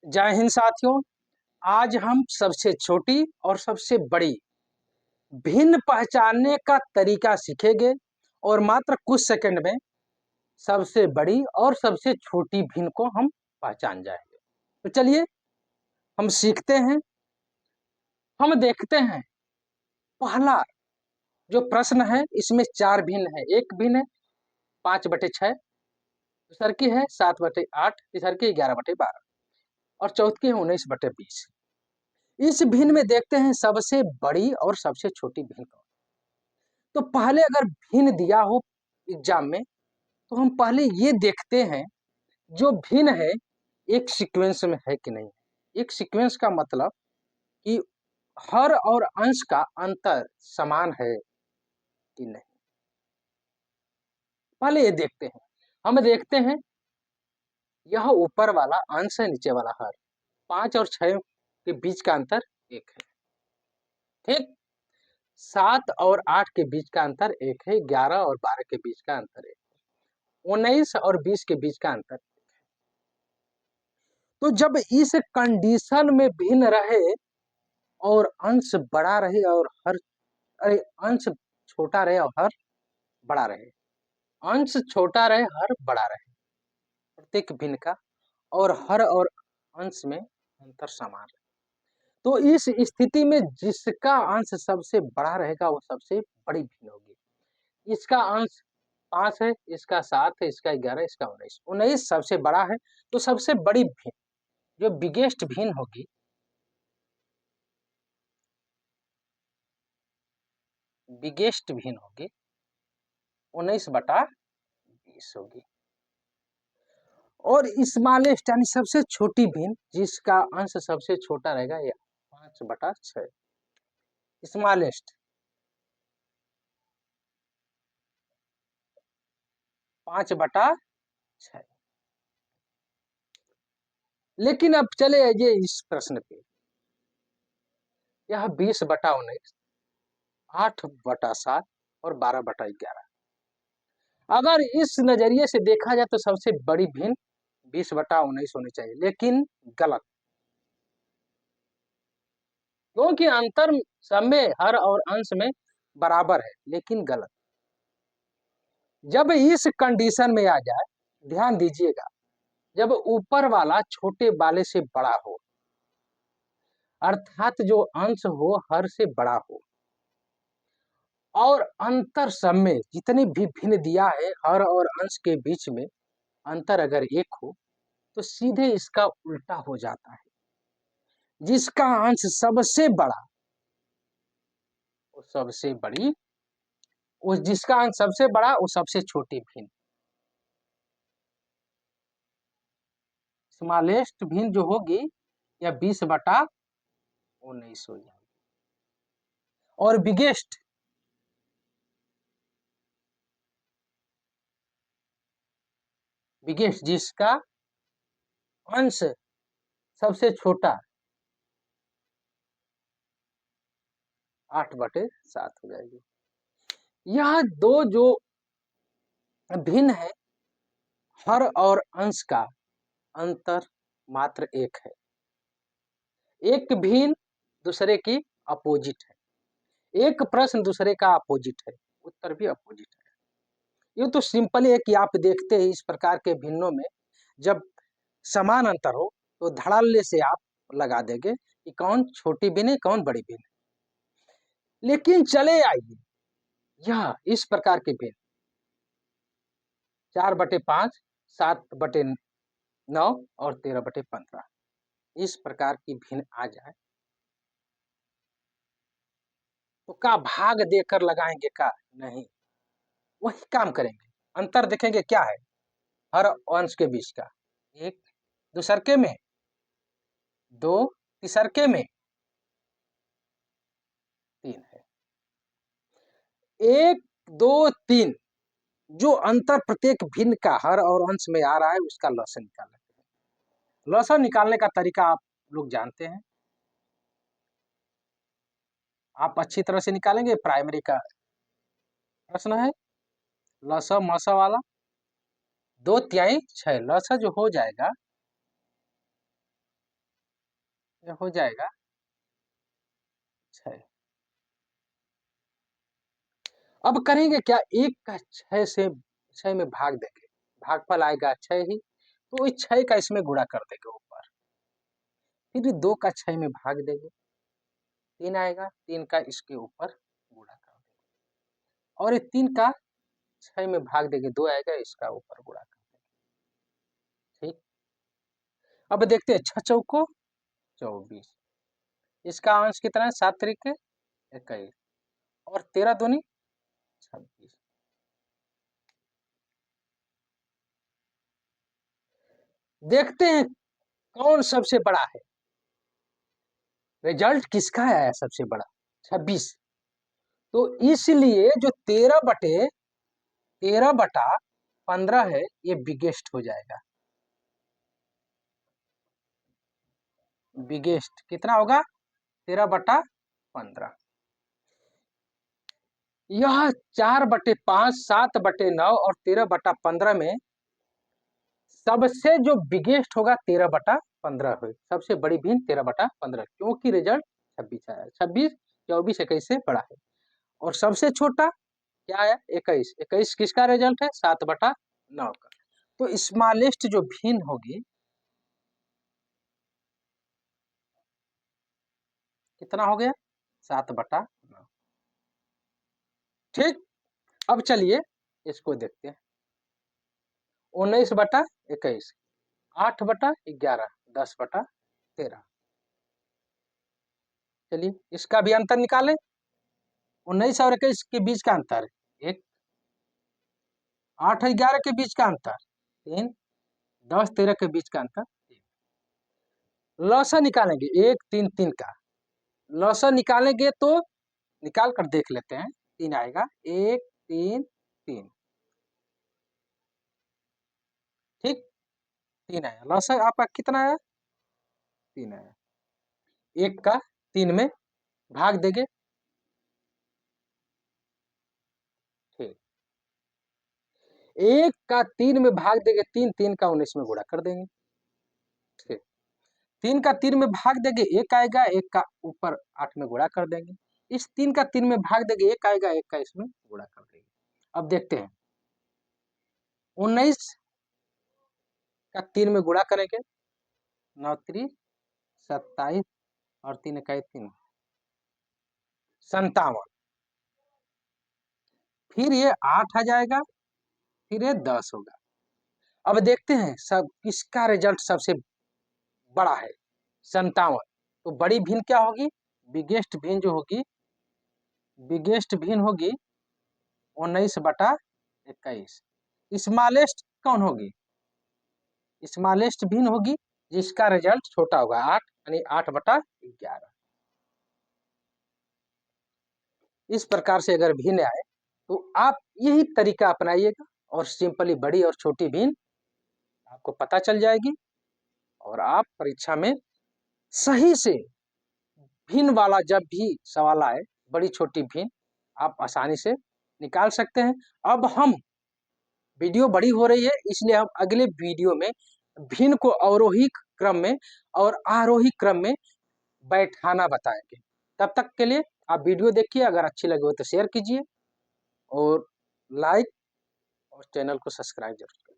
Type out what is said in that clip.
जय हिंद साथियों। आज हम सबसे छोटी और सबसे बड़ी भिन्न पहचानने का तरीका सीखेंगे और मात्र कुछ सेकंड में सबसे बड़ी और सबसे छोटी भिन्न को हम पहचान जाएंगे। तो चलिए हम सीखते हैं। हम देखते हैं पहला जो प्रश्न है इसमें चार भिन्न है। एक भिन्न है 5/6, दूसर की है 7/8, तीसर की 11/12 और चौथ की है 19/20। इस भिन्न में देखते हैं सबसे बड़ी और सबसे छोटी भिन्न कौन। तो पहले अगर भिन्न दिया हो एग्जाम में तो हम पहले ये देखते हैं जो भिन्न है एक सीक्वेंस में है कि नहीं। एक सीक्वेंस का मतलब कि हर और अंश का अंतर समान है कि नहीं, पहले ये देखते हैं। हम देखते हैं यह ऊपर वाला अंश है, नीचे वाला हर। 5 और 6 के बीच का अंतर 1 है, ठीक। 7 और 8 के बीच का अंतर 1 है, 11 और 12 के बीच का अंतर 1 है, 19 और 20 के बीच का अंतर। तो जब इस कंडीशन में भिन्न रहे और अंश बड़ा रहे और हर अंश छोटा रहे और हर बड़ा रहे, अंश छोटा रहे हर बड़ा रहे प्रत्येक भिन्न का, और हर और अंश में अंतर समान रहे, तो इस स्थिति में जिसका अंश सबसे बड़ा रहेगा वो सबसे बड़ी भिन्न होगी। इसका अंश 5 है, इसका 7 है, इसका 11, इसका 19। 19 सबसे बड़ा है, तो सबसे बड़ी भिन्न जो बिगेस्ट भिन्न होगी बिगेस्ट भिन्न होगी 19/20 होगी। और स्मॉलेस्ट यानी सबसे छोटी भिन्न जिसका अंश सबसे छोटा रहेगा यह 5/6 स्मॉलेस्ट 5/6। लेकिन अब चले आइए इस प्रश्न पे। यह 20/19, 8/7 और 12/11। अगर इस नजरिए से देखा जाए तो सबसे बड़ी भिन्न 20/19 होनी चाहिए, लेकिन गलत, क्योंकि अंतर सब में हर और अंश में बराबर है, लेकिन गलत। जब इस कंडीशन में आ जाए, ध्यान दीजिएगा, जब ऊपर वाला छोटे वाले से बड़ा हो, अर्थात जो अंश हो हर से बड़ा हो, और अंतर सब में जितने भी भिन्न दिया है हर और अंश के बीच में अंतर अगर 1 हो, तो सीधे इसका उल्टा हो जाता है। जिसका अंश सबसे बड़ा वो सबसे बड़ी, उस जिसका अंश सबसे बड़ा वो सबसे छोटी भिन्न, स्मॉलेस्ट भिन्न जो होगी या 20/19 हो जाएगी। और बिगेस्ट बिगेस्ट जिसका अंश सबसे छोटा 8/7 हो जाएगी। यह दो जो भिन्न है हर और अंश का अंतर मात्र 1 है। एक भिन्न दूसरे की अपोजिट है, एक प्रश्न दूसरे का अपोजिट है, उत्तर भी अपोजिट है। ये तो सिंपल है कि आप देखते हैं इस प्रकार के भिन्नों में जब समान अंतर हो तो धड़ल्ले से आप लगा देंगे कि कौन छोटी भिन्न है कौन बड़ी भिन्न है। लेकिन चले आइए यह इस प्रकार के भिन्न 4/5, 7/9 और 13/15 इस प्रकार की भिन्न आ जाए तो का भाग देकर लगाएंगे का नहीं, वही काम करेंगे। अंतर देखेंगे क्या है हर अंश के बीच का, 1 दूसरके में, 2 तीसरके में, 3 है। 1 2 3 जो अंतर प्रत्येक भिन्न का हर और अंश में आ रहा है उसका लसन निकालना है। लसन निकालने का तरीका आप लोग जानते हैं, आप अच्छी तरह से निकालेंगे। प्राइमरी का प्रश्न है लसा मसा वाला, 2 तिहाई 6 लसा जो हो जाएगा ये हो जाएगा 6। अब करेंगे क्या, एक का 6 से 6 में भाग देंगे, भागफल आएगा 6 ही, तो इस 6 का इसमें गुणा कर देंगे ऊपर, फिर 2 का 6 में भाग देंगे, 3 आएगा, 3 का इसके ऊपर गुणा कर देंगे, और ये 3 का 6 में भाग देंगे, 2 आएगा, इसका ऊपर गुणा कर देंगे। ठीक, अब देखते हैं 6 चौको 24, इसका अंश कितना है, 7 तरीके 21, और 13 दूनी 26। देखते हैं कौन सबसे बड़ा है, रिजल्ट किसका आया सबसे बड़ा, 26। तो इसलिए जो 13/15 है, ये बिगेस्ट हो जाएगा। बिगेस्ट कितना होगा, 13/15। यह 4/5, 7/9 और 13/15 में सबसे जो बिगेस्ट होगा 13/15 है, सबसे बड़ी भिन्न 13/15, क्योंकि रिजल्ट 26 आया, 26 24 21 से बड़ा है। और सबसे छोटा क्या है, 21, 21 किसका रिजल्ट है, 7/9 का। तो स्मॉलेस्ट जो भिन्न होगी कितना हो गया, 7/9। ठीक, अब चलिए इसको देखते हैं, 19/21, 8/11, 10/13। चलिए इसका भी अंतर निकालें, 19 और 21 के बीच का अंतर 1, 8 11 के बीच का अंतर 3, 10 13 के बीच का अंतर 3। लसा निकालेंगे 1 3 3 का, लसा निकालेंगे तो निकाल कर देख लेते हैं, 3 आएगा, 1 3 3। ठीक, 3 आया, लसा आपका कितना आया, 3 आया। 1 का 3 में भाग देंगे, ठीक, 1 का 3 में भाग देंगे, 3 3 का 19 में गुणा कर देंगे। ठीक, 3 का 3 में भाग देंगे, 1 आएगा, 1 का ऊपर 8 में गुणा कर देंगे, इस 3 का 3 में भाग देंगे, 1 आएगा, 1 का इसमें गुणा कर देंगे। अब देखते हैं 19 का 3 में गुणा करेंगे, 9 3 27 और 3 इकाई 3 57, फिर ये 8 आ जाएगा, फिर ये 10 होगा। अब देखते हैं सब किसका रिजल्ट सबसे बड़ा है, 57। तो बड़ी भिन्न क्या होगी, बिगेस्ट भिन्न जो होगी, बिगेस्ट भिन्न होगी 19/21। स्मॉलेस्ट कौन होगी, स्मॉलेस्ट भिन्न होगी जिसका रिजल्ट छोटा होगा 8, यानी 8/11। इस प्रकार से अगर भिन्न आए तो आप यही तरीका अपनाइएगा, और सिंपली बड़ी और छोटी भिन्न आपको पता चल जाएगी, और आप परीक्षा में सही से भिन्न वाला जब भी सवाल आए, बड़ी छोटी भिन्न आप आसानी से निकाल सकते हैं। अब हम वीडियो बड़ी हो रही है, इसलिए हम अगले वीडियो में भिन्न को अवरोही क्रम में और आरोही क्रम में बैठाना बताएंगे। तब तक के लिए आप वीडियो देखिए, अगर अच्छी लगी हो तो शेयर कीजिए, और लाइक और चैनल को सब्सक्राइब जरूर करें।